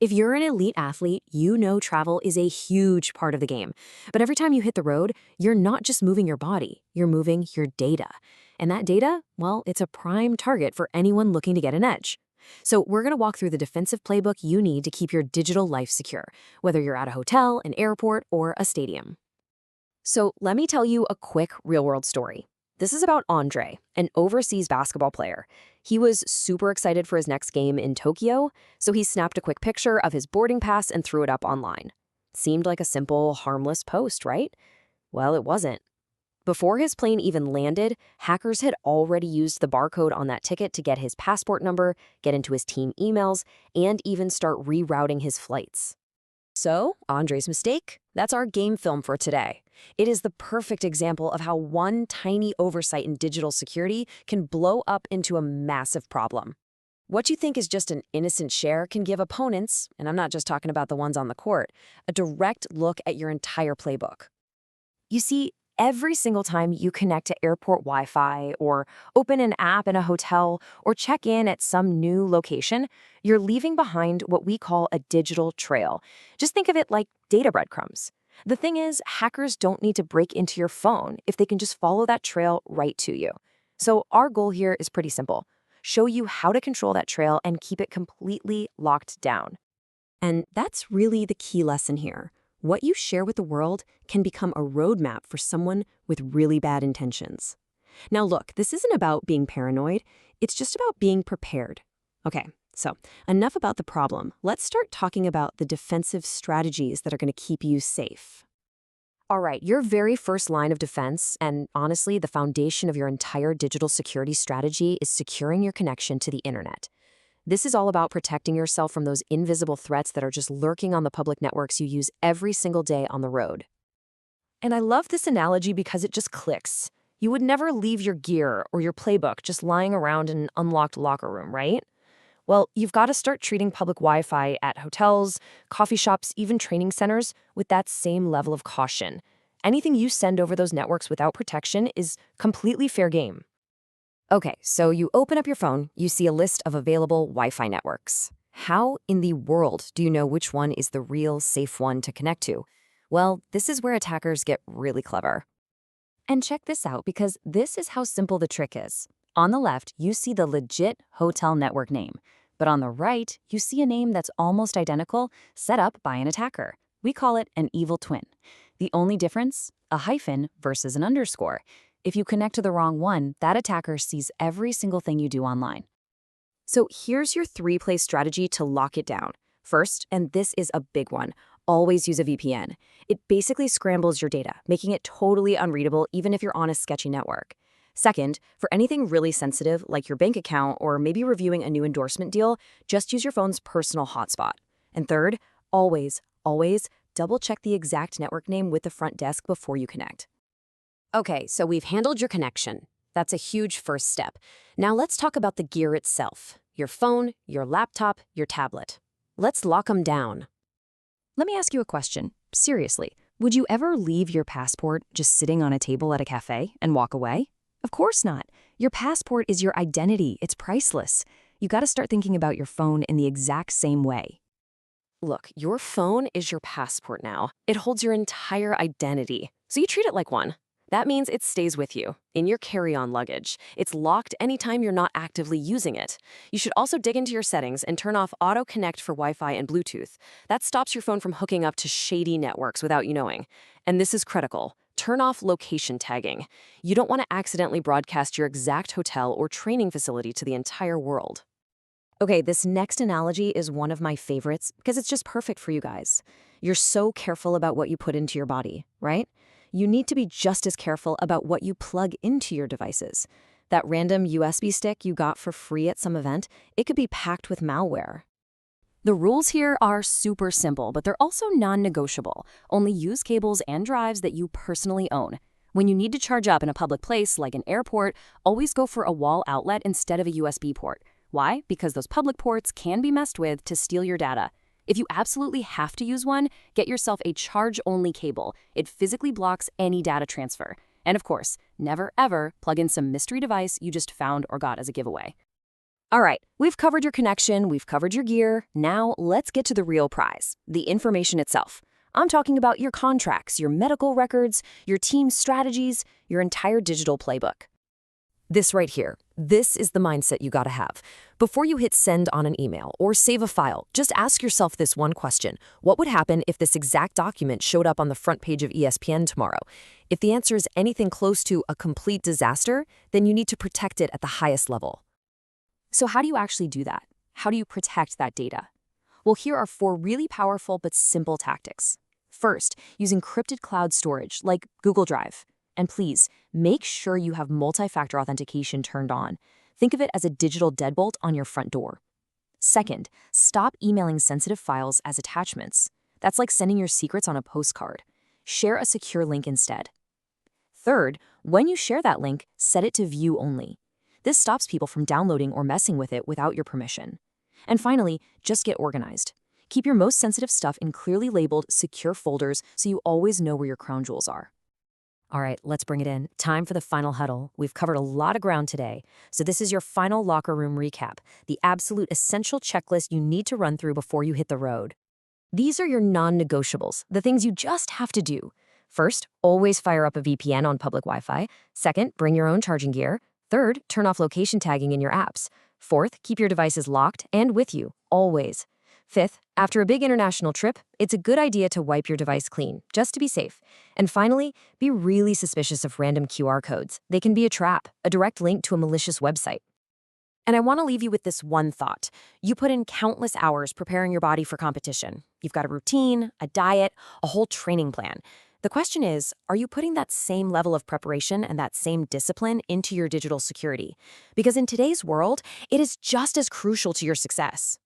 If you're an elite athlete, you know travel is a huge part of the game. But every time you hit the road, you're not just moving your body, you're moving your data. And that data, well, it's a prime target for anyone looking to get an edge. So we're going to walk through the defensive playbook you need to keep your digital life secure, whether you're at a hotel, an airport, or a stadium. So let me tell you a quick real-world story. This is about Andre, an overseas basketball player. He was super excited for his next game in Tokyo, so he snapped a quick picture of his boarding pass and threw it up online. Seemed like a simple, harmless post, right? Well, it wasn't. Before his plane even landed, hackers had already used the barcode on that ticket to get his passport number, get into his team emails, and even start rerouting his flights. So, Andre's mistake? That's our game film for today. It is the perfect example of how one tiny oversight in digital security can blow up into a massive problem. What you think is just an innocent share can give opponents, and I'm not just talking about the ones on the court, a direct look at your entire playbook. You see, every single time you connect to airport Wi-Fi or open an app in a hotel or check in at some new location, you're leaving behind what we call a digital trail. Just think of it like data breadcrumbs. The thing is, hackers don't need to break into your phone if they can just follow that trail right to you. So our goal here is pretty simple. Show you how to control that trail and keep it completely locked down. And that's really the key lesson here. What you share with the world can become a roadmap for someone with really bad intentions. Now look, this isn't about being paranoid, it's just about being prepared. Okay, so enough about the problem. Let's start talking about the defensive strategies that are going to keep you safe. All right, your very first line of defense, and honestly, the foundation of your entire digital security strategy is securing your connection to the internet. This is all about protecting yourself from those invisible threats that are just lurking on the public networks you use every single day on the road. And I love this analogy because it just clicks. You would never leave your gear or your playbook just lying around in an unlocked locker room, right? Well, you've got to start treating public Wi-Fi at hotels, coffee shops, even training centers with that same level of caution. Anything you send over those networks without protection is completely fair game. Okay, so you open up your phone, you see a list of available Wi-Fi networks. How in the world do you know which one is the real safe one to connect to? Well, this is where attackers get really clever. And check this out, because this is how simple the trick is. On the left, you see the legit hotel network name, but on the right, you see a name that's almost identical, set up by an attacker. We call it an evil twin. The only difference? A hyphen versus an underscore. If you connect to the wrong one, that attacker sees every single thing you do online. So here's your three-play strategy to lock it down. First, and this is a big one, always use a VPN. It basically scrambles your data, making it totally unreadable even if you're on a sketchy network. Second, for anything really sensitive like your bank account or maybe reviewing a new endorsement deal, just use your phone's personal hotspot. And third, always double-check the exact network name with the front desk before you connect. Okay, so we've handled your connection. That's a huge first step. Now let's talk about the gear itself. Your phone, your laptop, your tablet. Let's lock them down. Let me ask you a question. Seriously, would you ever leave your passport just sitting on a table at a cafe and walk away? Of course not. Your passport is your identity. It's priceless. You got to start thinking about your phone in the exact same way. Look, your phone is your passport now. It holds your entire identity, so you treat it like one. That means it stays with you, in your carry-on luggage. It's locked anytime you're not actively using it. You should also dig into your settings and turn off Auto Connect for Wi-Fi and Bluetooth. That stops your phone from hooking up to shady networks without you knowing. And this is critical. Turn off location tagging. You don't want to accidentally broadcast your exact hotel or training facility to the entire world. Okay, this next analogy is one of my favorites because it's just perfect for you guys. You're so careful about what you put into your body, right? You need to be just as careful about what you plug into your devices. That random USB stick you got for free at some event, it could be packed with malware. The rules here are super simple, but they're also non-negotiable. Only use cables and drives that you personally own. When you need to charge up in a public place like an airport, always go for a wall outlet instead of a USB port. Why? Because those public ports can be messed with to steal your data. If you absolutely have to use one, get yourself a charge-only cable. It physically blocks any data transfer. And of course, never ever plug in some mystery device you just found or got as a giveaway. All right, we've covered your connection, we've covered your gear. Now let's get to the real prize, the information itself. I'm talking about your contracts, your medical records, your team's strategies, your entire digital playbook. This right here, this is the mindset you gotta have. Before you hit send on an email or save a file, just ask yourself this one question. What would happen if this exact document showed up on the front page of ESPN tomorrow? If the answer is anything close to a complete disaster, then you need to protect it at the highest level. So how do you actually do that? How do you protect that data? Well, here are 4 really powerful but simple tactics. First, use encrypted cloud storage like Google Drive. And please, make sure you have multi-factor authentication turned on. Think of it as a digital deadbolt on your front door. Second, stop emailing sensitive files as attachments. That's like sending your secrets on a postcard. Share a secure link instead. Third, when you share that link, set it to view only. This stops people from downloading or messing with it without your permission. And finally, just get organized. Keep your most sensitive stuff in clearly labeled, secure folders so you always know where your crown jewels are. All right, let's bring it in. Time for the final huddle. We've covered a lot of ground today. So this is your final locker room recap, the absolute essential checklist you need to run through before you hit the road. These are your non-negotiables, the things you just have to do. First, always fire up a VPN on public Wi-Fi. Second, bring your own charging gear. Third, turn off location tagging in your apps. Fourth, keep your devices locked and with you, always. Fifth, after a big international trip, it's a good idea to wipe your device clean, just to be safe. And finally, be really suspicious of random QR codes. They can be a trap, a direct link to a malicious website. And I want to leave you with this one thought. You put in countless hours preparing your body for competition. You've got a routine, a diet, a whole training plan. The question is, are you putting that same level of preparation and that same discipline into your digital security? Because in today's world, it is just as crucial to your success.